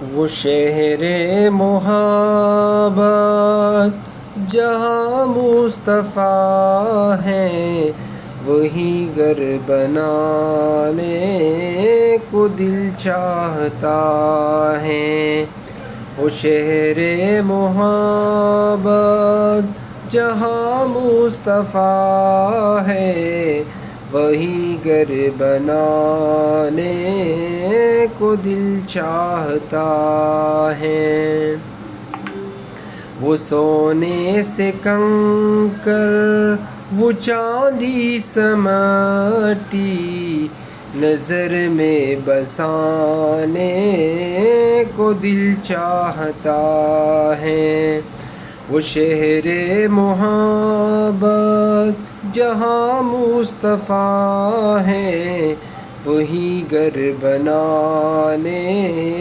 وہ شہر محبت جہاں مصطفیٰ ہے، وہی گھر بنانے کو دل چاہتا ہے۔ وہ شہر محبت جہاں مصطفیٰ ہے، وہی گھر بنانے کو دل چاہتا ہے۔ وہ سونے سے کنکر، وہ چاندی سمٹی، نظر میں بسانے کو دل چاہتا ہے۔ وہ شہر محبت جہاں مصطفیٰ ہے، وہی گھر بنانے